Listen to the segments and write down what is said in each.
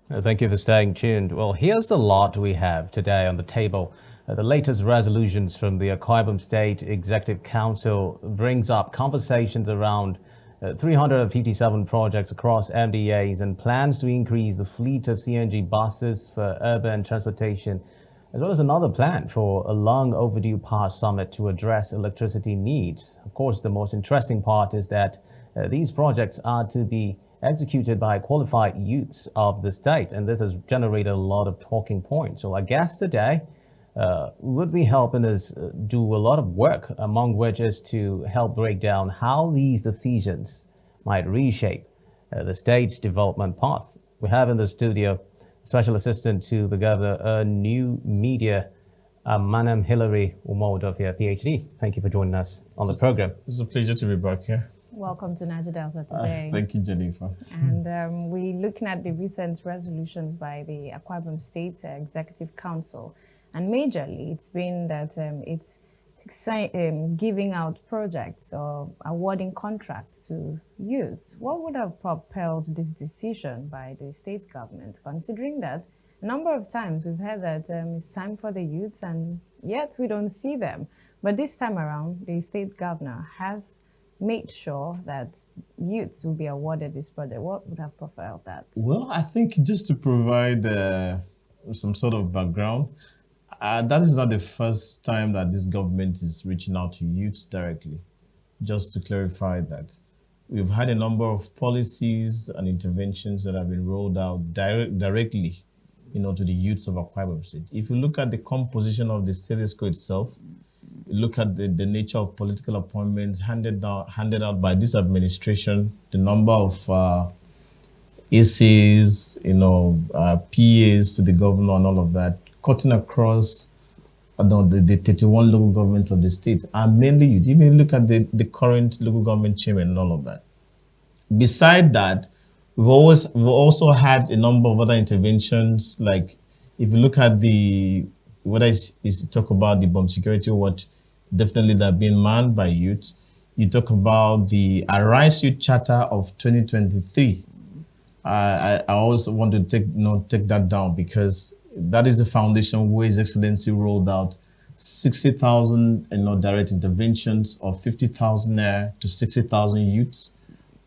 Thank you for staying tuned. Well, here's the lot we have today on the table. The latest resolutions from the Akwa Ibom State Executive Council brings up conversations around 357 projects across MDAs and plans to increase the fleet of CNG buses for urban transportation, as well as another plan for a long overdue power summit to address electricity needs. Of course, the most interesting part is that these projects are to be executed by qualified youths of the state, and this has generated a lot of talking points. So, our guest today would be helping us do a lot of work, among which is to help break down how these decisions might reshape the state's development path. We have in the studio Special Assistant to the Governor, New Media, Amanamhillary, Umo-Udofia, PhD. Thank you for joining us on the program. It's a pleasure to be back here. Welcome to Niger Delta Today. Thank you, Jennifer. And we're looking at the recent resolutions by the Akwa Ibom State Executive Council. And majorly, it's been that it's giving out projects or awarding contracts to youth. What would have propelled this decision by the state government, considering that a number of times we've heard that it's time for the youths and yet we don't see them. But this time around, the state governor has made sure that youths will be awarded this project. What would have propelled that? Well, I think just to provide some sort of background, that is not the first time that this government is reaching out to youths directly. Just to clarify that, we've had a number of policies and interventions that have been rolled out directly, to the youths of Akwa Ibom State. If you look at the composition of the state EXCO itself, look at the nature of political appointments handed out by this administration, the number of ACs, PAs to the governor and all of that, cutting across the 31 local governments of the state, and mainly youth. Even look at the current local government chairman and all of that. Beside that, we've also had a number of other interventions, like if you look at whether it's to talk about the bomb security watch, definitely that being manned by youth. You talk about the Arise Youth Charter of 2023. I always want to take that down because that is the foundation where His Excellency rolled out 60,000 direct interventions of 50,000 naira to 60,000 youths.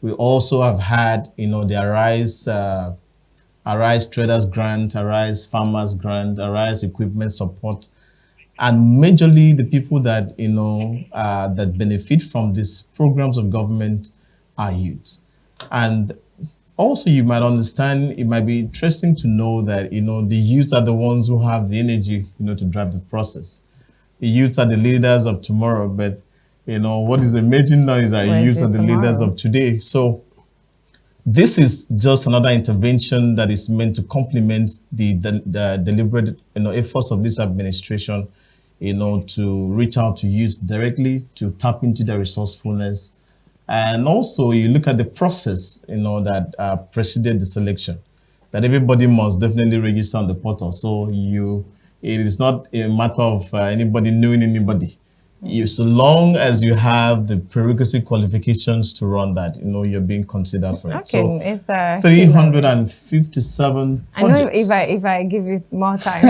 We also have had the Arise Traders Grant, Arise Farmers Grant, Arise Equipment Support, and majorly the people that that benefit from these programs of government are youth. And also, you might understand, it might be interesting to know that the youth are the ones who have the energy to drive the process. The youth are the leaders of tomorrow, but what is emerging now is that youth are the leaders of today. So this is just another intervention that is meant to complement the deliberate efforts of this administration, to reach out to youth directly, to tap into their resourcefulness. And also you look at the process, that preceded the selection, that everybody must definitely register on the portal. So it is not a matter of anybody knowing anybody. So long as you have the prerequisite qualifications to run that, you're being considered for it. Okay, so it's 357 projects. I know if I give it more time.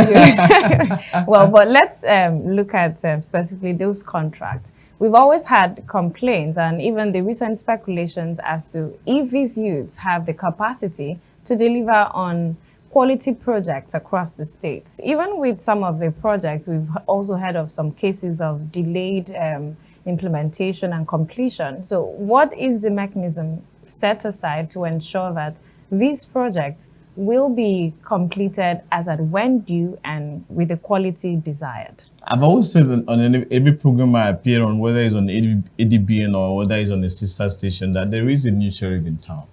Well, but let's look at specifically those contracts. We've always had complaints and even the recent speculations as to if these youths have the capacity to deliver on quality projects across the states. Even with some of the projects, we've also heard of some cases of delayed implementation and completion. So what is the mechanism set aside to ensure that these projects will be completed as at when due and with the quality desired? I've always said that on every program I appear on, whether it's on ADBN or whether it's on the sister station, that there is a new sheriff in town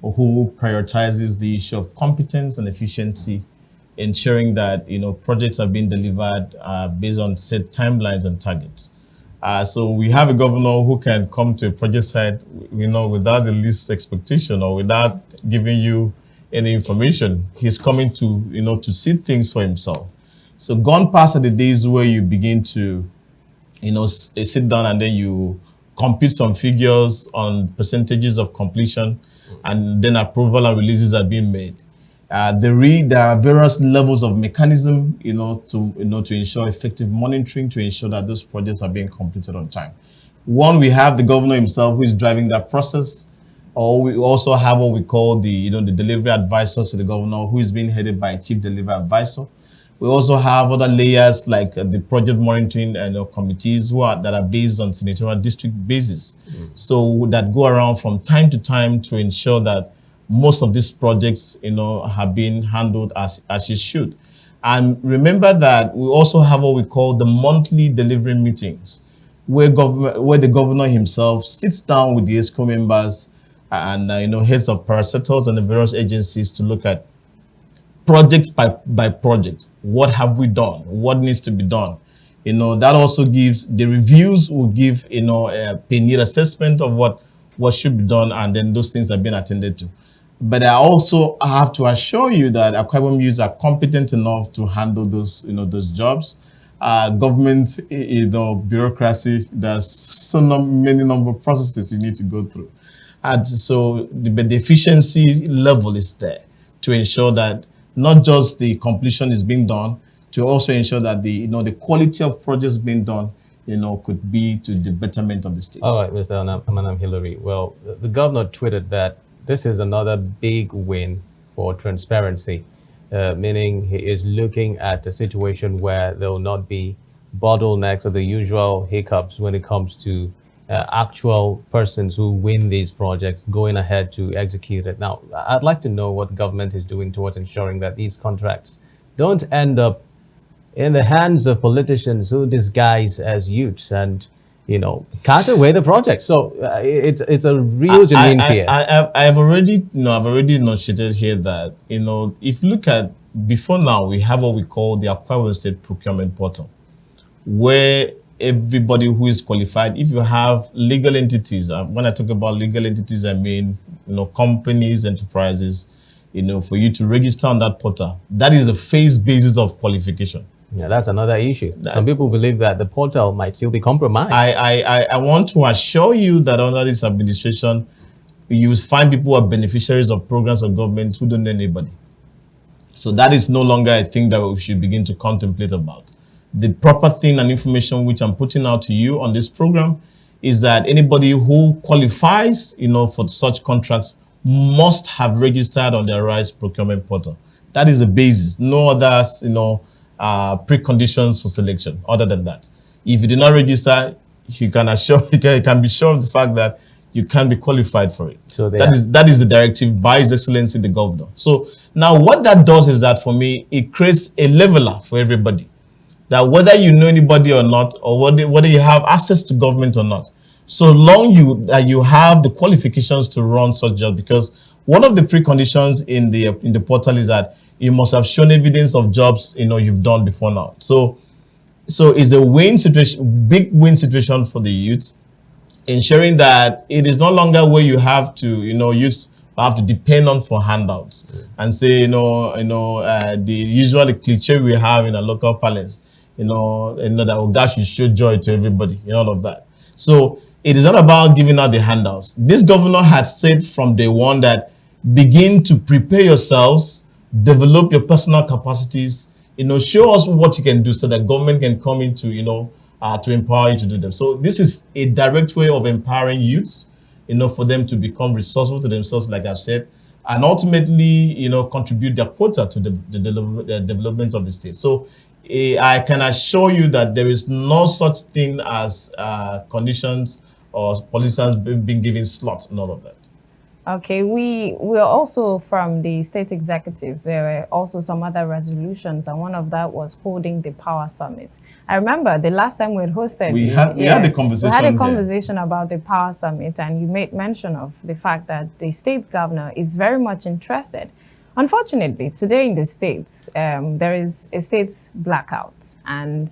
who prioritizes the issue of competence and efficiency, ensuring that projects are being delivered based on set timelines and targets. So we have a governor who can come to a project site, without the least expectation or without giving you any information. He's coming to to see things for himself. So gone past are the days where you begin to sit down and then you compute some figures on percentages of completion, and then approval and releases are being made. There are various levels of mechanism, to ensure effective monitoring, to ensure that those projects are being completed on time. One, we have the governor himself who is driving that process, or we also have what we call the delivery advisors to the governor, who is being headed by a chief delivery advisor. We also have other layers like the project monitoring and committees that are based on senatorial district basis. So that go around from time to time to ensure that most of these projects, have been handled as it should. And remember that we also have what we call the monthly delivery meetings, where the governor himself sits down with the EXCO members and heads of parastatals and the various agencies to look at project by project. What have we done? What needs to be done? That also gives the reviews will give a need assessment of what should be done, and then those things are being attended to. But I also have to assure you that Akwa Ibom youths are competent enough to handle those those jobs. Government, bureaucracy, there's so many number of processes you need to go through, and so the efficiency level is there to ensure that not just the completion is being done, to also ensure that the quality of projects being done could be to the betterment of the state. All right, Mr. Amanamhillary. Well, the governor tweeted that this is another big win for transparency, meaning he is looking at a situation where there will not be bottlenecks or the usual hiccups when it comes to actual persons who win these projects going ahead to execute it. Now, I'd like to know what the government is doing towards ensuring that these contracts don't end up in the hands of politicians who disguise as youths and can't away the project. So it's a real genuine fear. I've already enunciated here that if you look at before now, we have what we call the Akwa Ibom State Procurement Portal, where everybody who is qualified, if you have legal entities, when I talk about legal entities, I mean companies, enterprises, for you to register on that portal, that is a phase basis of qualification. Yeah, that's another issue. Some people believe that the portal might still be compromised. I want to assure you that under this administration, you find people who are beneficiaries of programs of government who don't know anybody. So that is no longer a thing that we should begin to contemplate about. The proper thing and information which I'm putting out to you on this program is that anybody who qualifies, for such contracts must have registered on the RISE procurement portal. That is the basis. No others, preconditions for selection other than that. If you do not register, you can be sure of the fact that you can be qualified for it. So that is the directive by His Excellency the Governor. So now what that does is that for me, it creates a leveler for everybody. That whether you know anybody or not, or whether you have access to government or not, so long you have the qualifications to run such jobs, because one of the preconditions in the portal is that you must have shown evidence of jobs you've done before now. So it's a win situation, big win situation for the youth, ensuring that it is no longer where you have to youth have to depend on for handouts and say the usual cliche we have in a local palace, that oh gosh, you show joy to everybody, all of that. So it is not about giving out the handouts. This governor had said from day one that begin to prepare yourselves, develop your personal capacities, show us what you can do so that government can come into, to empower you to do them. So this is a direct way of empowering youths, for them to become resourceful to themselves, like I've said, and ultimately, contribute their quota to the development of the state. So I can assure you that there is no such thing as conditions or politicians being given slots and all of that. Okay, we are also from the state executive. There were also some other resolutions, and one of that was holding the Power Summit. I remember the last time we had hosted, we had a conversation. We had a conversation about the Power Summit, and you made mention of the fact that the state governor is very much interested. Unfortunately, today in the states, there is a state blackout, and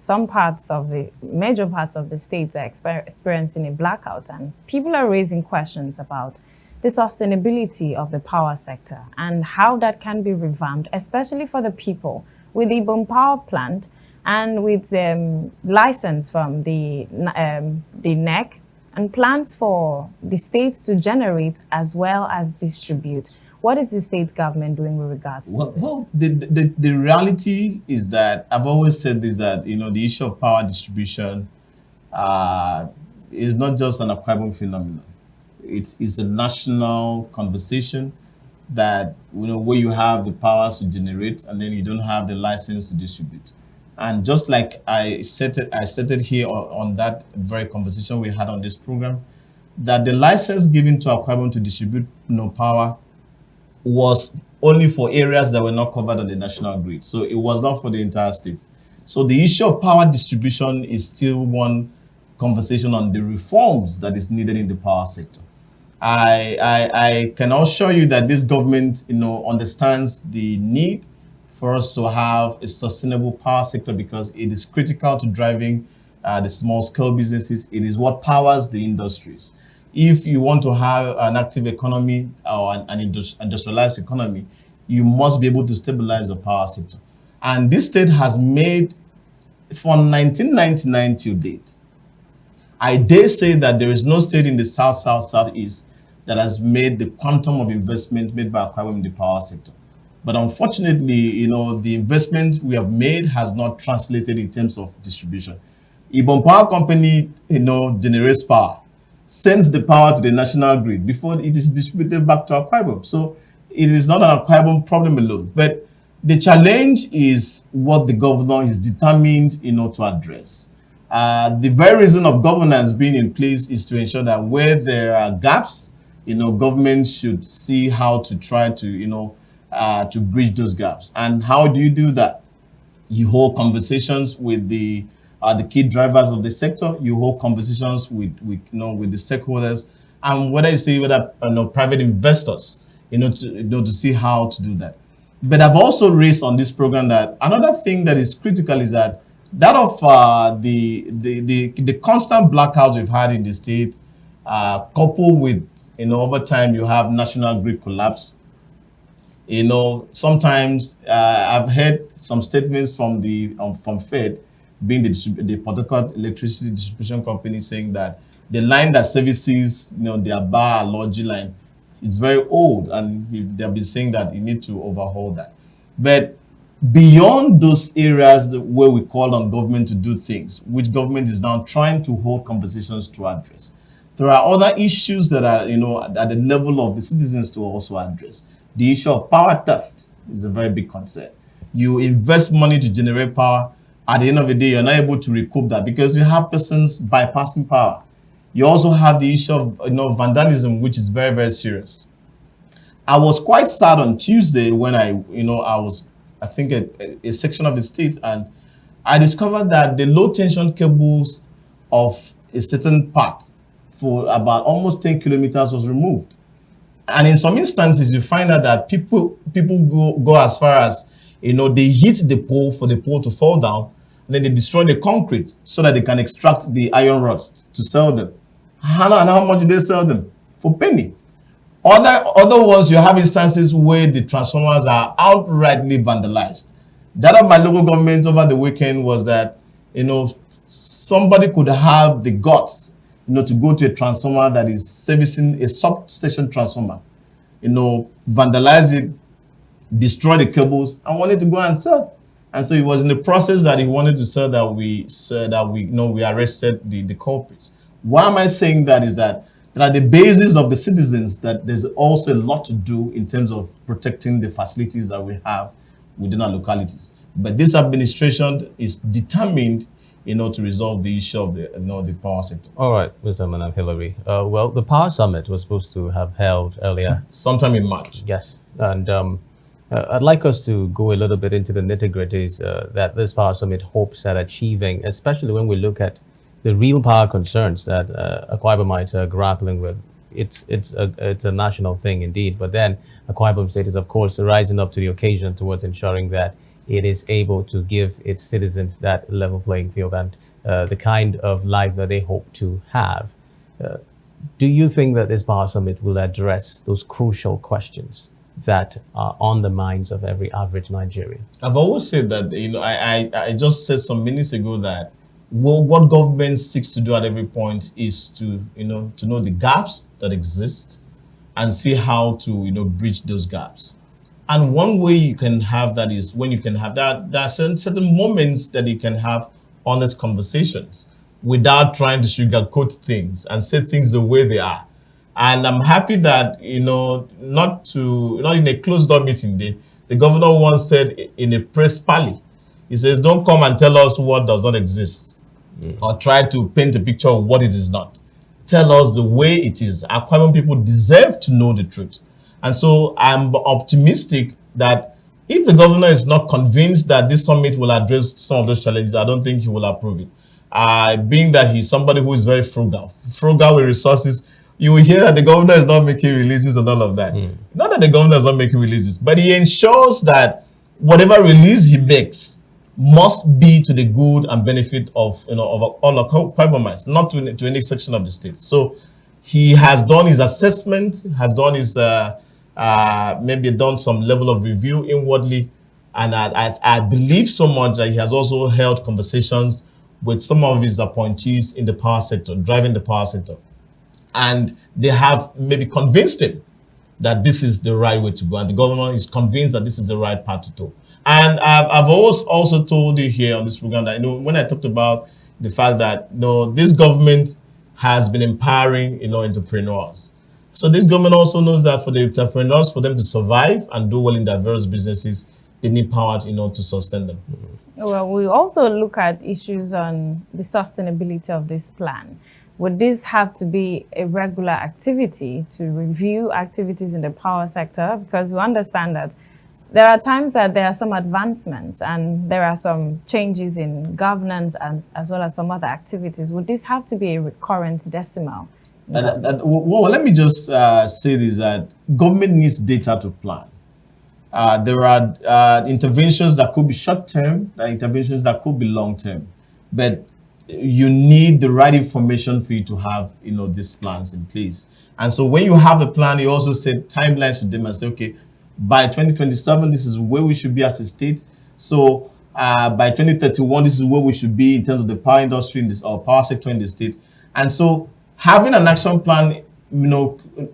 major parts of the state are experiencing a blackout, and people are raising questions about the sustainability of the power sector and how that can be revamped, especially for the people with the Ibom power plant and with license from the NEC and plans for the state to generate as well as distribute. What is the state government doing with regards to this? Well, the reality is that I've always said this, that the issue of power distribution uh, is not just an Akwa Ibom phenomenon. It's a national conversation that where you have the powers to generate and then you don't have the license to distribute. And just like I stated here on that very conversation we had on this program, that the license given to Akwa Ibom to distribute power was only for areas that were not covered on the national grid. So it was not for the entire state. So the issue of power distribution is still one conversation on the reforms that is needed in the power sector. I can assure you that this government, understands the need for us to have a sustainable power sector, because it is critical to driving the small scale businesses. It is what powers the industries. If you want to have an active economy or an industrialized economy, you must be able to stabilize the power sector. And this state has made, from 1999 till date, I dare say that there is no state in the South, South, Southeast that has made the quantum of investment made by Akwa Ibom in the power sector. But unfortunately, the investment we have made has not translated in terms of distribution. Ibom Power Company, generates power, sends the power to the national grid before it is distributed back to Akwa Ibom. So it is not an Akwa Ibom problem alone. But the challenge is what the governor is determined, to address. The very reason of governance being in place is to ensure that where there are gaps, government should see how to try to, to bridge those gaps. And how do you do that? You hold conversations with the key drivers of the sector. You hold conversations with the stakeholders, and whether private investors, to see how to do that. But I've also raised on this program that another thing that is critical is that of the constant blackouts we've had in the state, coupled with over time you have national grid collapse. Sometimes I've heard some statements from from Fed, being the Port Harcourt electricity distribution company, saying that the line that services their Bar Logi line, it's very old, and they've been saying that you need to overhaul that. But beyond those areas where we call on government to do things, which government is now trying to hold conversations to address, there are other issues that are at the level of the citizens to also address. The issue of power theft is a very big concern. You invest money to generate power. At the end of the day, you're not able to recoup that because you have persons bypassing power. You also have the issue of vandalism, which is very, very serious. I was quite sad on Tuesday when I was, I think, a section of the state, and I discovered that the low tension cables of a certain part for about almost 10 kilometers was removed. And in some instances, you find out that people go as far as, they hit the pole for the pole to fall down, and then they destroy the concrete so that they can extract the iron rods to sell them. And how much do they sell them? For penny. Other ones, you have instances where the transformers are outrightly vandalized. That of my local government over the weekend was that, somebody could have the guts, to go to a transformer that is servicing a substation transformer, vandalize it, destroy the cables, and wanted to go and sell. And so it was in the process that he wanted to sell that we arrested the culprits. Why am I saying that? Is that at the basis of the citizens, that there's also a lot to do in terms of protecting the facilities that we have within our localities. But this administration is determined, to resolve the issue of the power sector. All right, Mr. Amanamhillary. Well, the Power Summit was supposed to have held earlier. Sometime in March. Yes. And I'd like us to go a little bit into the nitty-gritties that this Power Summit hopes at achieving, especially when we look at the real power concerns that Akwa Ibomites are grappling with. It's a national thing indeed, but then Akwa Ibom State is, of course, rising up to the occasion towards ensuring that it is able to give its citizens that level playing field and the kind of life that they hope to have. Do you think that this Power Summit will address those crucial questions that are on the minds of every average Nigerian? I've always said that, I just said some minutes ago that what government seeks to do at every point is to know the gaps that exist, and see how to, bridge those gaps. And one way you can have that is when you can have that, there are certain moments that you can have honest conversations without trying to sugarcoat things and say things the way they are. And I'm happy that, not in a closed door meeting, the governor once said in a press pally, he says, don't come and tell us what does not exist or try to paint a picture of what it is not. Tell us the way it is. Akwa Ibom people deserve to know the truth. And so I'm optimistic that if the governor is not convinced that this summit will address some of those challenges, I don't think he will approve it. Being that he's somebody who is very frugal with resources, you will hear that the governor is not making releases and all of that. Not that the governor is not making releases, but he ensures that whatever release he makes must be to the good and benefit of of all Akwa Ibomites, not to any section of the state. So he has done his assessment, has done his maybe done some level of review inwardly, and I believe so much that he has also held conversations with some of his appointees in the power sector, driving the power sector, and they have maybe convinced him that this is the right way to go, and the government is convinced that this is the right path to go. And I've always also told you here on this program that when I talked about the fact that this government has been empowering entrepreneurs. So this government also knows that for the entrepreneurs, for them to survive and do well in their various businesses, they need power to sustain them. Well, we also look at issues on the sustainability of this plan. Would this have to be a regular activity to review activities in the power sector? Because we understand that there are times that there are some advancements and there are some changes in governance and as well as some other activities. Would this have to be a recurrent decimal? Well, let me just say this, that government needs data to plan. There are interventions that could be short-term, there are interventions that could be long-term, but you need the right information for you to have these plans in place. And so when you have the plan, you also set timelines to them and say, okay, by 2027, this is where we should be as a state. So by 2031, this is where we should be in terms of the power industry in this or power sector in the state. And so having an action plan,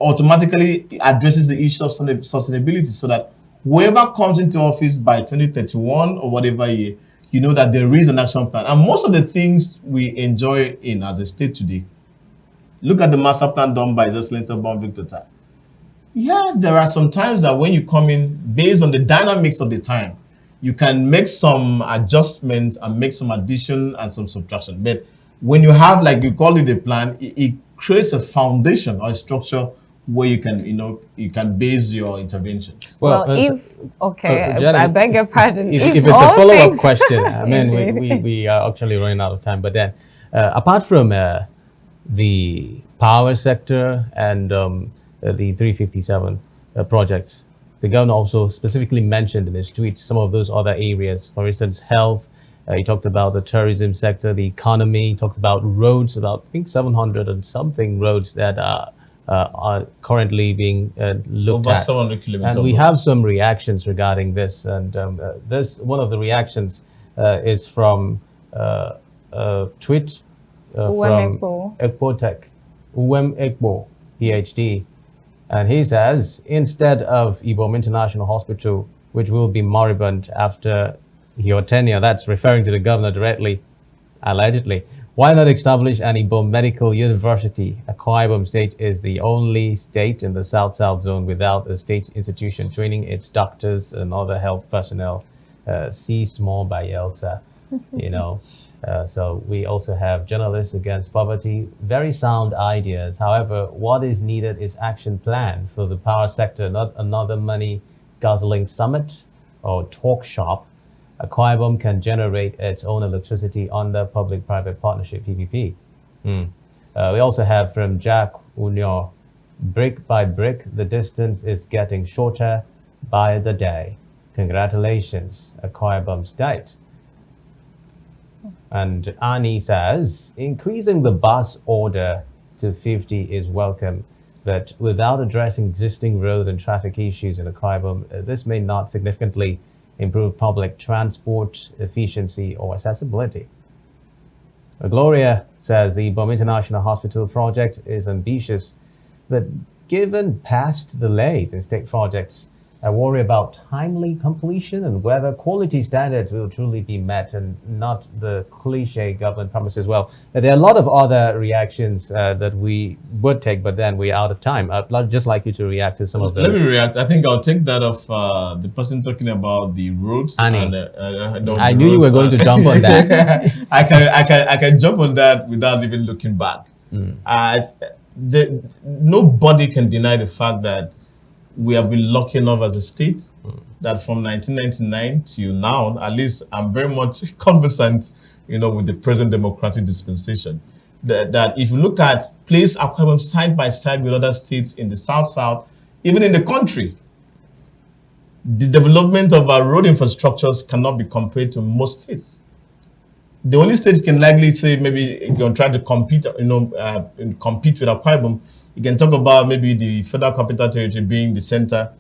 automatically addresses the issue of sustainability, so that whoever comes into office by 2031 or whatever year, you know that there is an action plan. And most of the things we enjoy in as a state today, look at the master plan done by His Excellency Victor Tai. Yeah, there are some times that when you come in, based on the dynamics of the time, you can make some adjustments and make some addition and some subtraction. But when you have, like you call it a plan, it creates a foundation or a structure where you can, you can base your interventions. Well, Jenny, I beg your pardon. If it's a follow-up question, I mean, we are actually running out of time. But then, apart from the power sector and the 357 projects, the governor also specifically mentioned in his tweets some of those other areas. For instance, health. He talked about the tourism sector, the economy. He talked about roads, about I think 700 and something roads that are currently being looked at. Over 700 kilometers. And we have some reactions regarding this. And this one of the reactions is from a tweet from Ekpotech, Ekpo, PhD. And he says, instead of Ibom International Hospital, which will be moribund after your tenure, that's referring to the governor directly, allegedly, why not establish an Ibom Medical University? Akwa Ibom State is the only state in the South-South zone without a state institution training its doctors and other health personnel. See small by Elsa, So we also have journalists against poverty, very sound ideas. However, what is needed is action plan for the power sector, not another money guzzling summit or talk shop. Akwa Ibom can generate its own electricity under public-private partnership, PPP. We also have from Jack Unyo, brick by brick, the distance is getting shorter by the day. Congratulations, Akwa Ibom State. And Ani says, increasing the bus order to 50 is welcome, but without addressing existing road and traffic issues in Akwa Ibom, this may not significantly improve public transport efficiency or accessibility. Gloria says the Ibom International Hospital project is ambitious, but given past delays in state projects, I worry about timely completion and whether quality standards will truly be met and not the cliche government promises. Well, there are a lot of other reactions that we would take, but then we're out of time. I'd just like you to react to some of those. Let me react. I think I'll take that of the person talking about the roads. Annie. No, I the knew you were roads going to and- jump on that. I can jump on that without even looking back. Nobody can deny the fact that we have been lucky enough as a state that from 1999 till now, at least I'm very much conversant, with the present democratic dispensation. That if you look at place Akwa Ibom side by side with other states in the South, even in the country, the development of our road infrastructures cannot be compared to most states. The only state can likely say maybe you're going to try to compete, compete with Akwa Ibom. You can talk about maybe the Federal Capital Territory being the center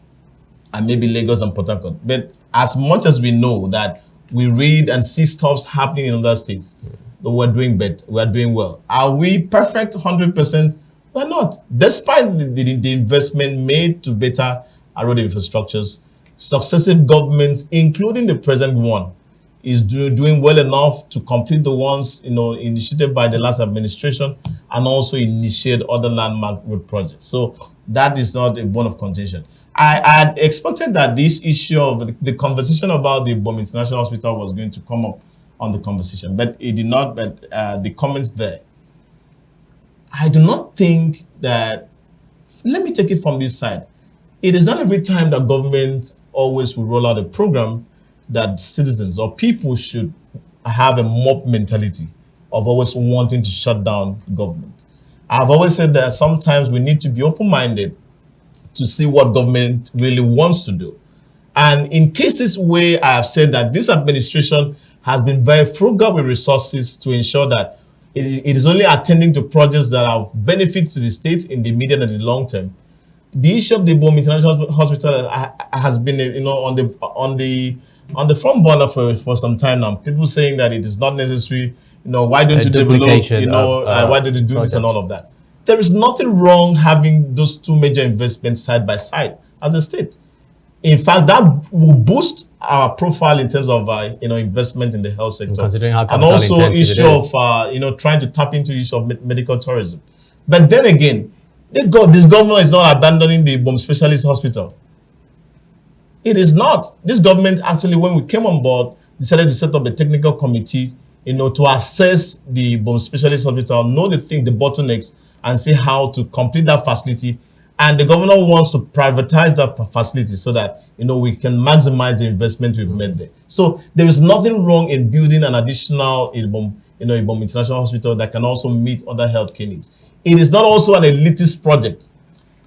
and maybe Lagos and Port Harcourt. But as much as we know that we read and see stuff happening in other states, but we're doing better, we're doing well. Are we perfect 100%? We're not. Despite the investment made to better our road infrastructures, successive governments, including the present one, is doing well enough to complete the ones initiated by the last administration and also initiate other landmark road projects. So that is not a bone of contention. I had expected that this issue of the conversation about the Ibom International Hospital was going to come up on the conversation, but it did not. But the comments there, I do not think that. Let me take it from this side. It is not every time that government always will roll out a program that citizens or people should have a mob mentality of always wanting to shut down government. I've always said that sometimes we need to be open-minded to see what government really wants to do. And in cases where I have said that this administration has been very frugal with resources to ensure that it is only attending to projects that have benefits to the state in the medium and the long term, the issue of the Ibom International Hospital has been on the front burner for some time now. People saying that it is not necessary. Why don't you develop? Why did you do this and all of that? There is nothing wrong having those two major investments side by side as a state. In fact, that will boost our profile in terms of investment in the health sector, and also issue of trying to tap into the issue of medical tourism. But then again, this government is not abandoning the Ibom Specialist Hospital. It is not. This government actually, when we came on board, decided to set up a technical committee, to assess the Ibom Specialist Hospital, know the bottlenecks, and see how to complete that facility. And the governor wants to privatize that facility so that we can maximize the investment we've made there. So there is nothing wrong in building an additional Ibom International Hospital that can also meet other healthcare needs. It is not also an elitist project.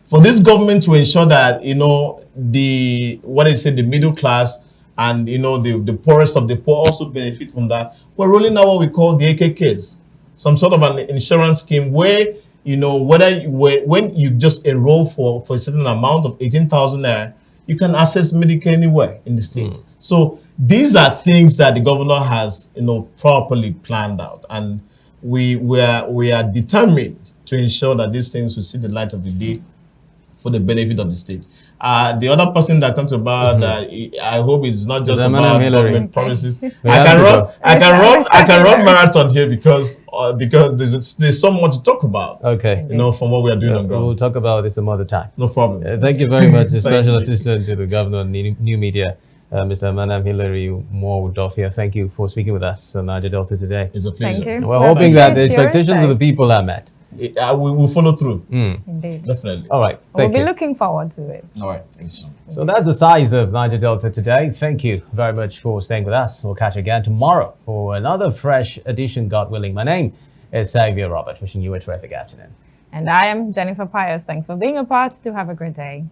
For this government to ensure that the middle class and the poorest of the poor also benefit from that, we're rolling out what we call the AKKs, some sort of an insurance scheme where when you just enroll for a certain amount of 18,000 naira, you can access Medicare anywhere in the state. So these are things that the governor has properly planned out, and we are determined to ensure that these things will see the light of the day for the benefit of the state. The other person that talked about I hop it's not just about government promises. I can run marathon here because there's so much to talk about. Okay. From what we are doing on ground. We'll talk about this some other time. No problem. Thank you very much, the Special Assistant to the Governor of New Media, Mr. Amanamhillary Umo-Udofia. Thank you for speaking with us on Niger Delta Today. It's a pleasure. Thank you. We're hoping that the expectations of the people are met. We will follow through. Indeed. Definitely. All right. We'll be looking forward to it. All right. Thanks. So that's the size of Niger Delta Today. Thank you very much for staying with us. We'll catch you again tomorrow for another fresh edition, God willing. My name is Xavier Robert, wishing you a terrific afternoon. And I am Jennifer Pius. Thanks for being a part. Do have a great day.